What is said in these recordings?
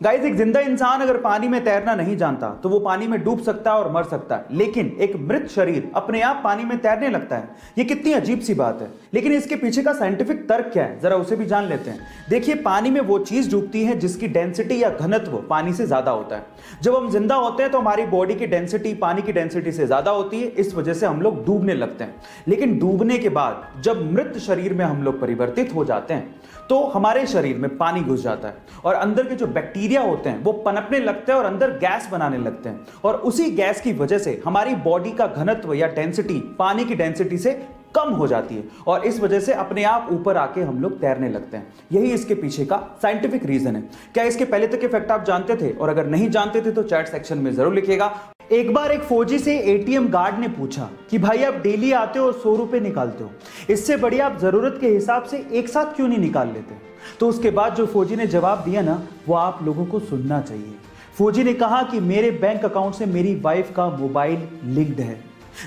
Guys, एक जिंदा इंसान अगर पानी में तैरना नहीं जानता तो वो पानी में डूब सकता है और मर सकता है, लेकिन एक मृत शरीर अपने आप पानी में तैरने लगता है। ये कितनी अजीब सी बात है, लेकिन इसके पीछे का साइंटिफिक तर्क क्या है, जरा उसे भी जान लेते हैं। देखिए, पानी में वो चीज डूबती है जिसकी डेंसिटी या घनत्व पानी से ज्यादा होता है। जब हम जिंदा होते हैं तो हमारी बॉडी की डेंसिटी पानी की डेंसिटी से ज्यादा होती है, इस वजह से हम लोग डूबने लगते हैं। लेकिन डूबने के बाद जब मृत शरीर में हम लोग परिवर्तित हो जाते हैं तो हमारे शरीर में पानी घुस जाता है और अंदर के जो बैक्टीरिया होते हैं वो पनपने लगते हैं और अंदर गैस बनाने लगते हैं, और उसी गैस की वजह से हमारी बॉडी का घनत्व या डेंसिटी पानी की डेंसिटी से कम हो जाती है और इस वजह से अपने आप ऊपर आके हम लोग तैरने लगते हैं। यही इसके पीछे का साइंटिफिक रीजन है। क्या इसके पहले तक के फैक्ट आप जानते थे? और अगर नहीं जानते थे तो चैट सेक्शन में जरूर लिखिएगा। एक बार एक फौजी से एटीएम गार्ड ने पूछा कि भाई, आप डेली आते हो और 100 रुपए निकालते हो, इससे बढ़िया आप जरूरत के हिसाब से एक साथ क्यों नहीं निकाल लेते? तो उसके बाद जो फौजी ने जवाब दिया ना, वो आप लोगों को सुनना चाहिए। फौजी ने कहा कि मेरे बैंक अकाउंट से मेरी वाइफ का मोबाइल लिंक्ड है।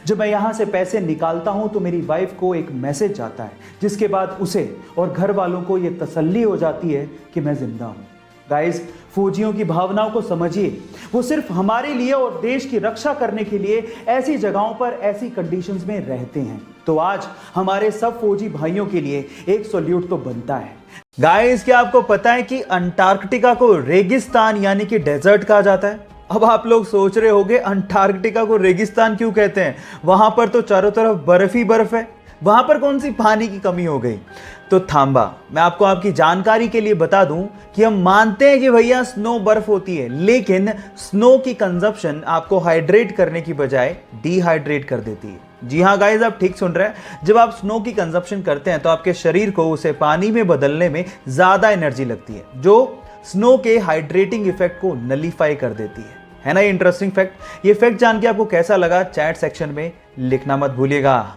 जब मैं यहां से पैसे निकालता हूं तो मेरी वाइफ को एक मैसेज आता है, जिसके बाद उसे और घर वालों को यह तसल्ली हो जाती है कि मैं जिंदा हूं। गाइस, फौजियों की भावनाओं को समझिए। वो सिर्फ हमारे लिए और देश की रक्षा करने के लिए ऐसी जगहों पर ऐसी कंडीशंस में रहते हैं। तो आज हमारे सब फौजी भाइयों के लिए एक सैल्यूट तो बनता है। गाइस, क्या आपको पता है कि अंटार्कटिका को रेगिस्तान यानी कि डेजर्ट कहा जाता है? अब आप लोग सोच रहे होंगे अंटार्कटिका को रेगिस्तान क्यों कहते हैं? वहां पर तो चारों तरफ बर्फ ही बर्फ है, वहां पर कौन सी पानी की कमी हो गई? तो थांबा, मैं आपको आपकी जानकारी के लिए बता दूं कि हम मानते हैं कि भैया स्नो बर्फ होती है, लेकिन स्नो की कंजप्शन आपको हाइड्रेट करने की बजाय डिहाइड्रेट कर देती है। जी हाँ गाइस, आप ठीक सुन रहे हैं। जब आप स्नो की कंजप्शन करते हैं तो आपके शरीर को उसे पानी में बदलने में ज्यादा एनर्जी लगती है, जो स्नो के हाइड्रेटिंग इफेक्ट को नलीफाई कर देती है ना? ये इंटरेस्टिंग फैक्ट। ये फैक्ट जान के आपको कैसा लगा, चैट सेक्शन में लिखना मत भूलिएगा।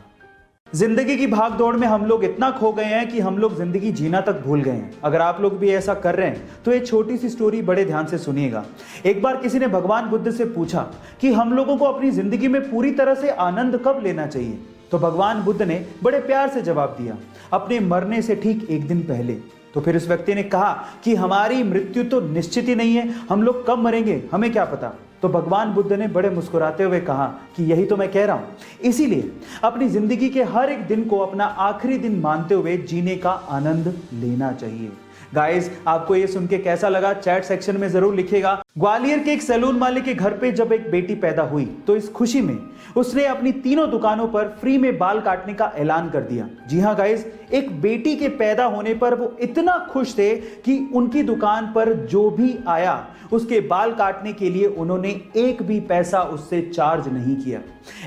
जिंदगी की भाग दौड़ में हम लोग इतना खो गए हैं कि हम लोग जिंदगी जीना तक भूल गए हैं। अगर आप लोग भी ऐसा कर रहे हैं तो एक छोटी सी स्टोरी बड़े ध्यान से सुनिएगा। एक बार किसी ने भगवान बुद्ध से पूछा कि हम लोगों को अपनी जिंदगी में पूरी तरह से आनंद कब लेना चाहिए? तो भगवान बुद्ध ने बड़े प्यार से जवाब दिया, अपने मरने से ठीक एक दिन पहले। तो फिर उस व्यक्ति ने कहा कि हमारी मृत्यु तो निश्चित ही नहीं है, हम लोग कब मरेंगे हमें क्या पता? तो भगवान बुद्ध ने बड़े मुस्कुराते हुए कहा कि यही तो मैं कह रहा हूं। इसीलिए अपनी जिंदगी के हर एक दिन को अपना आखिरी दिन मानते हुए जीने का आनंद लेना चाहिए। गाइस, आपको ये सुन के कैसा लगा, चैट सेक्शन में जरूर लिखिएगा। ग्वालियर के एक सैलून मालिक के घर पे जब एक बेटी पैदा हुई तो इस खुशी में उसने अपनी तीनों दुकानों पर फ्री में बाल काटने का ऐलान कर दिया। जी हाँ गाइस, एक बेटी के पैदा होने पर वो इतना खुश थे कि उनकी दुकान पर जो भी आया उसके बाल काटने के लिए उन्होंने एक भी पैसा उससे चार्ज नहीं किया।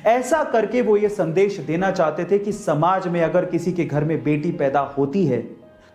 ऐसा करके वो ये संदेश देना चाहते थे कि समाज में अगर किसी के घर में बेटी पैदा होती है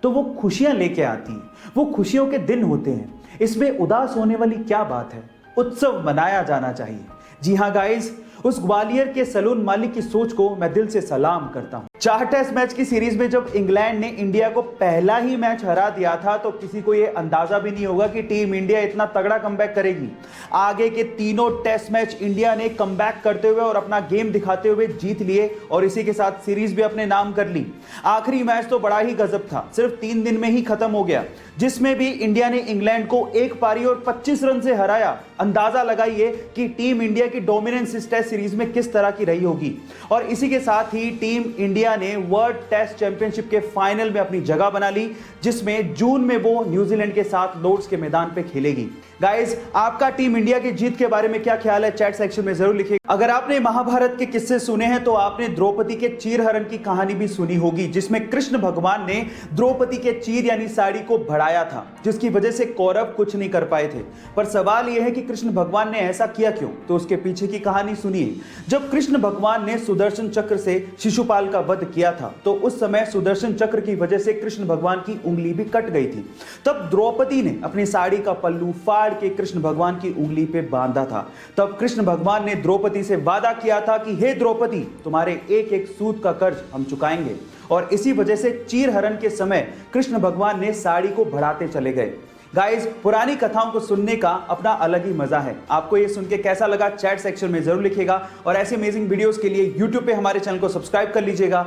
तो वो खुशियां लेके आती हैं, वो खुशियों के दिन होते हैं। इसमें उदास होने वाली क्या बात है? उत्सव मनाया जाना चाहिए। जी हाँ गाइस, उस ग्वालियर के सैलून मालिक की सोच को मैं दिल से सलाम करता हूं। 4 टेस्ट मैच की सीरीज में जब इंग्लैंड ने इंडिया को पहला ही मैच हरा दिया था तो किसी को यह अंदाजा भी नहीं होगा कि टीम इंडिया इतना तगड़ा कमबैक करेगी। आगे के तीनों टेस्ट मैच इंडिया ने कमबैक करते हुए और अपना गेम दिखाते हुए जीत लिए और इसी के साथ सीरीज भी अपने नाम कर ली। आखिरी मैच तो बड़ा ही गजब था, सिर्फ 3 दिन में ही खत्म हो गया, जिसमें भी इंडिया ने इंग्लैंड को एक पारी और 25 रन से हराया। अंदाजा लगाइए कि टीम इंडिया की डोमिनेंस इस टेस्ट सीरीज में किस तरह की रही होगी। और इसी के साथ ही टीम इंडिया ने वर्ल्ड टेस्ट चैंपियनशिप के फाइनल में अपनी जगह बना ली, जिसमें जून में वो न्यूजीलैंड के साथ लॉर्ड्स के मैदान पे खेलेगी। गाइस, आपका टीम इंडिया की जीत के बारे में क्या ख्याल है? चैट सेक्शन में जरूर लिखिए। अगर आपने महाभारत के किस्से सुने हैं तो आपने द्रौपदी के चीरहरण की कहानी भी सुनी होगी, जिसमें कृष्ण भगवान ने द्रौपदी के चीर यानी साड़ी को बढ़ाया था, जिसकी वजह से कौरव कुछ नहीं कर पाए थे। पर सवाल यह है कि कृष्ण भगवान ने ऐसा किया क्यों? तो उसके पीछे की कहानी सुनिए। जब कृष्ण भगवान ने सुदर्शन चक्र से शिशुपाल का वध किया था तो उस समय सुदर्शन चक्र की वजह से कृष्ण भगवान की उंगली भी कट गई थी। तब द्रौपदी ने अपनी साड़ी का पल्लू फाड़ के कृष्ण भगवान की उंगली पे बांधा था। तब कृष्ण भगवान ने द्रौपदी से वादा किया था कि हे द्रौपदी, तुम्हारे एक एक सूत का कर्ज हम चुकाएंगे। और इसी वजह से चीरहरण के समय कृष्ण भगवान ने साड़ी को बढ़ाते चले गए। गाइस, पुरानी कथाओं को सुनने का अपना अलग ही मजा है। आपको ये सुन के कैसा लगा, चैट सेक्शन में जरूर लिखिएगा। और ऐसे अमेजिंग वीडियोस के लिए यूट्यूब पे हमारे चैनल को सब्सक्राइब कर लीजिएगा।